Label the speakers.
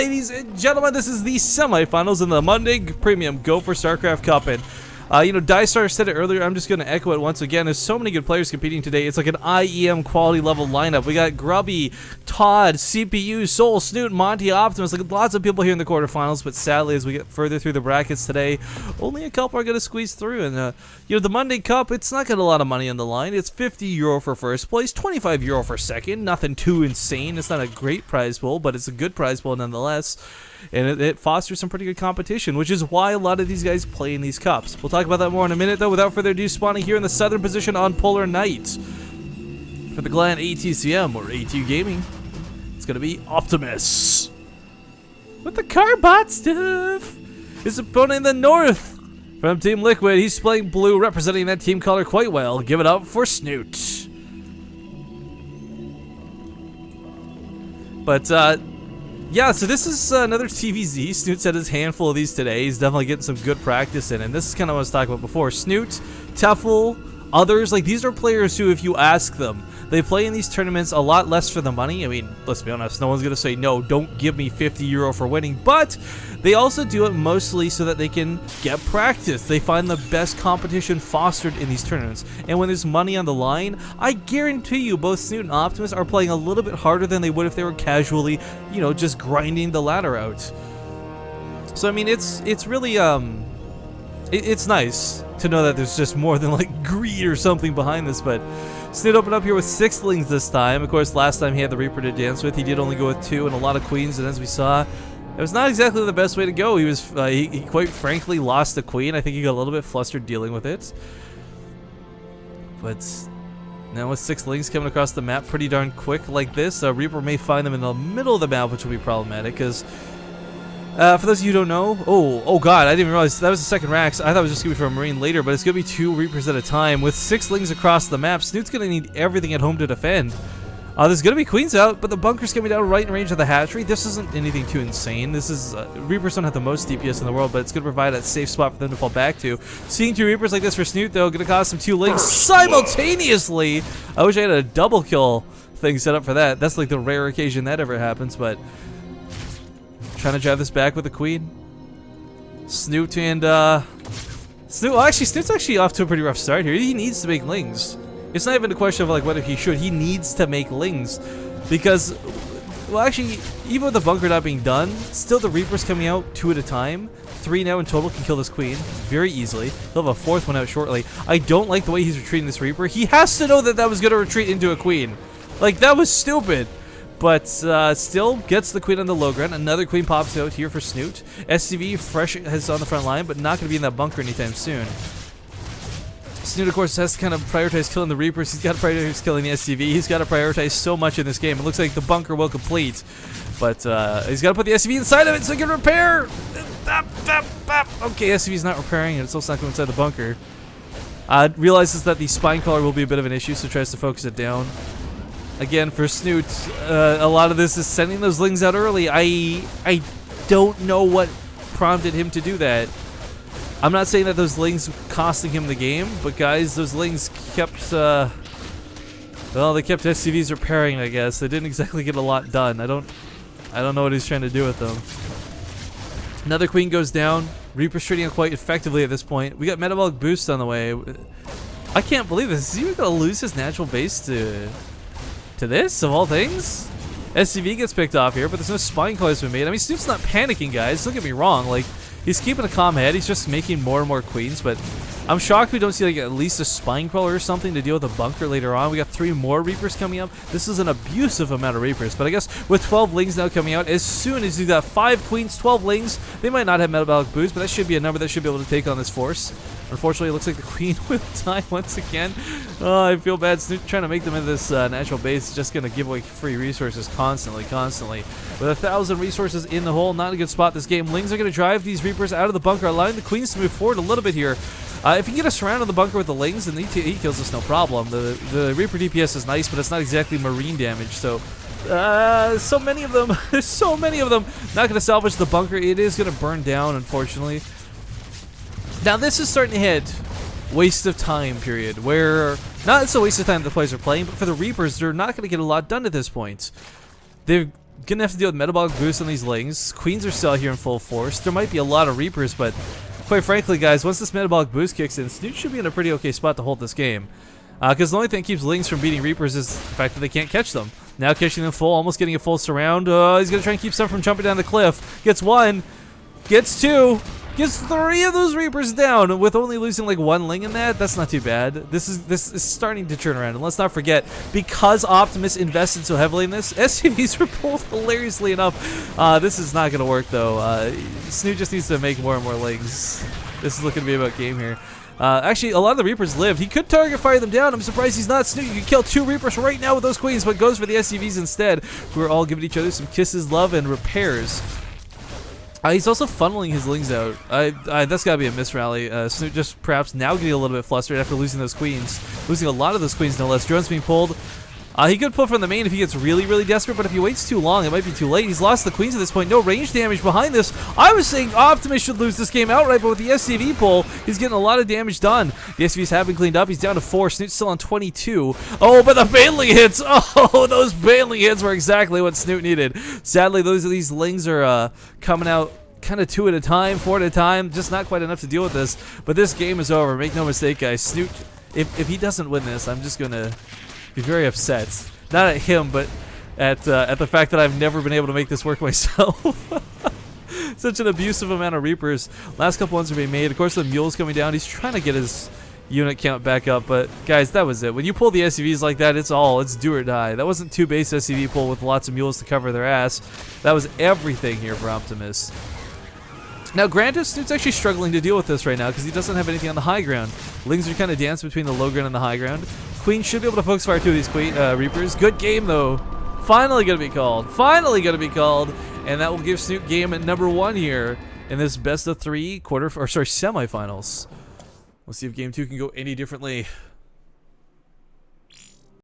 Speaker 1: Ladies and gentlemen, this is the semifinals in the Monday Premium Go for StarCraft Cup, and you know, Dystar said it earlier. I'm just going to echo it once again. There's so many good players competing today. It's like an IEM quality level lineup. We got Grubby, Todd, CPU, Soul, Snute, Monty, Optimus. Like lots of people here in the quarterfinals. But sadly, as we get further through the brackets today, only a couple are going to squeeze through. And you know, the Monday Cup, it's not got a lot of money on the line. It's €50 for first place, €25 for second. Nothing too insane. It's not a great prize pool, but it's a good prize pool nonetheless. And it fosters some pretty good competition, which is why a lot of these guys play in these cups. We'll talk about that more in a minute, though. Without further ado, spawning here in the southern position on Polar Night for the Gland ATCM, or AT Gaming, it's going to be Optimus with the Carbot stuff. His opponent in the north from Team Liquid, he's playing blue, representing that team color quite well. Give it up for Snute. But, yeah, so this is another TVZ. Snute said his handful of these today. He's definitely getting some good practice in, and this is kind of what I was talking about before. Snute, Tefl, others, like these are players who, if you ask them, they play in these tournaments a lot less for the money. I mean, let's be honest, no one's going to say, no, don't give me €50 for winning, but they also do it mostly so that they can get practice. They find the best competition fostered in these tournaments, and when there's money on the line, I guarantee you both Snute and Optimus are playing a little bit harder than they would if they were casually, you know, just grinding the ladder out. So, I mean, it's really, it's nice to know that there's just more than, like, greed or something behind this, but Snute opened up here with 6 Lings this time. Of course, last time he had the Reaper to dance with. He did only go with 2 and a lot of Queens, and as we saw, it was not exactly the best way to go. He was, he quite frankly lost the Queen. I think he got a little bit flustered dealing with it. But now with 6 Lings coming across the map pretty darn quick like this, Reaper may find them in the middle of the map, which will be problematic, because for those of you who don't know, oh god, I didn't even realize that was the second Rax. I thought it was just going to be for a Marine later, but it's going to be 2 Reapers at a time. With 6 Lings across the map, Snute's going to need everything at home to defend. There's going to be Queens out, but the bunker's coming down right in range of the hatchery. This isn't anything too insane. This is, Reapers don't have the most DPS in the world, but it's going to provide a safe spot for them to fall back to. Seeing 2 Reapers like this for Snute, though, going to cost him 2 Lings simultaneously. I wish I had a double kill thing set up for that. That's like the rare occasion that ever happens, but trying to drive this back with the Queen. Snute and, Snute, well, actually, Snute's actually off to a pretty rough start here. He needs to make Lings. It's not even a question of like whether he should. He needs to make Lings because, well, actually, even with the bunker not being done, still the Reapers coming out 2 at a time. 3 now in total can kill this Queen very easily. He'll have a 4th one out shortly. I don't like the way he's retreating this Reaper. He has to know that that was going to retreat into a Queen. Like, that was stupid. But still gets the Queen on the low ground. Another Queen pops out here for Snute. SCV fresh is on the front line, but not going to be in that bunker anytime soon. Snute, of course, has to kind of prioritize killing the Reapers. He's got to prioritize killing the SCV. He's got to prioritize so much in this game. It looks like the bunker will complete. But he's got to put the SCV inside of it so he can repair. Okay, SCV's not repairing, and it's also not going inside the bunker. Realizes that the spine collar will be a bit of an issue, so tries to focus it down. Again, for Snute, a lot of this is sending those Lings out early. I don't know what prompted him to do that. I'm not saying that those Lings costing him the game, but guys, those Lings kept, well, they kept SCVs repairing, I guess. They didn't exactly get a lot done. I don't know what he's trying to do with them. Another Queen goes down. Reaper's trading out quite effectively at this point. We got Metabolic Boost on the way. I can't believe this. Is he even going to lose his natural base to this, of all things? SCV gets picked off here, but there's no spine collars been made. I mean, Snoop's not panicking, guys. Don't get me wrong. Like, he's keeping a calm head. He's just making more and more Queens, but I'm shocked we don't see like at least a spine crawler or something to deal with a bunker later on. We got 3 more Reapers coming up. This is an abusive amount of Reapers, but I guess with 12 Lings now coming out, as soon as you got 5 Queens, 12 Lings, they might not have Metabolic Boost, but that should be a number that should be able to take on this force. Unfortunately, it looks like the Queen will die once again. Oh, I feel bad. Snoop trying to make them into this natural base is just going to give away free resources constantly. With 1,000 resources in the hole, not a good spot this game. Lings are going to drive these Reapers out of the bunker, allowing the Queens to move forward a little bit here. If you can get us surrounded in the bunker with the Lings, then he kills us no problem. The Reaper DPS is nice, but it's not exactly Marine damage, so so many of them. There's so many of them. Not going to salvage the bunker. It is going to burn down, unfortunately. Now this is starting to hit waste of time period, where not it's a waste of time the players are playing, but for the Reapers, they're not going to get a lot done at this point. They're Gonna have to deal with metabolic boost on these Lings. Queens are still here in full force. There might be a lot of Reapers, but quite frankly, guys, once this metabolic boost kicks in, Snute should be in a pretty okay spot to hold this game. Because the only thing that keeps Lings from beating Reapers is the fact that they can't catch them. Now catching them full, almost getting a full surround. He's going to try and keep some from jumping down the cliff. Gets one, gets two, gets three of those Reapers down. With only losing like one Ling in that, that's not too bad. This is starting to turn around. And let's not forget, because Optimus invested so heavily in this, SCVs were pulled hilariously enough. This is not going to work though. Snute just needs to make more and more Lings. This is looking to be about game here. Actually, a lot of the Reapers lived. He could target fire them down. I'm surprised he's not. Snute, you can kill 2 Reapers right now with those Queens, but goes for the SCVs instead, who are all giving each other some kisses, love, and repairs. He's also funneling his Lings out. That's got to be a misrally. Snute just perhaps now getting a little bit flustered after losing those Queens. Losing a lot of those Queens, no less. Drone's being pulled. He could pull from the main if he gets really, really desperate, but if he waits too long, it might be too late. He's lost the Queens at this point. No range damage behind this. I was saying Optimus should lose this game outright, but with the SCV pull, he's getting a lot of damage done. The SCVs have been cleaned up. He's down to 4. Snute's still on 22. Oh, but the bailing hits! Oh, those bailing hits were exactly what Snute needed. Sadly, these Lings are coming out kind of 2 at a time, 4 at a time. Just not quite enough to deal with this. But this game is over. Make no mistake, guys. Snute, if he doesn't win this, I'm just going to be very upset. Not at him, but at the fact that I've never been able to make this work myself. Such an abusive amount of Reapers. Last couple ones are being made. Of course, the Mule's coming down. He's trying to get his unit count back up, but guys, that was it. When you pull the SCVs like that, it's do or die. That wasn't 2 base SCV pull with lots of Mules to cover their ass. That was everything here for Optimus. Now, granted, Snute's actually struggling to deal with this right now because he doesn't have anything on the high ground. Lings are kind of dancing between the low ground and the high ground. Queen should be able to focus fire 2 of these Reapers. Good game, though. Finally going to be called. Finally going to be called. And that will give Snute game at number 1 here in this best of 3 semifinals. We'll see if game 2 can go any differently.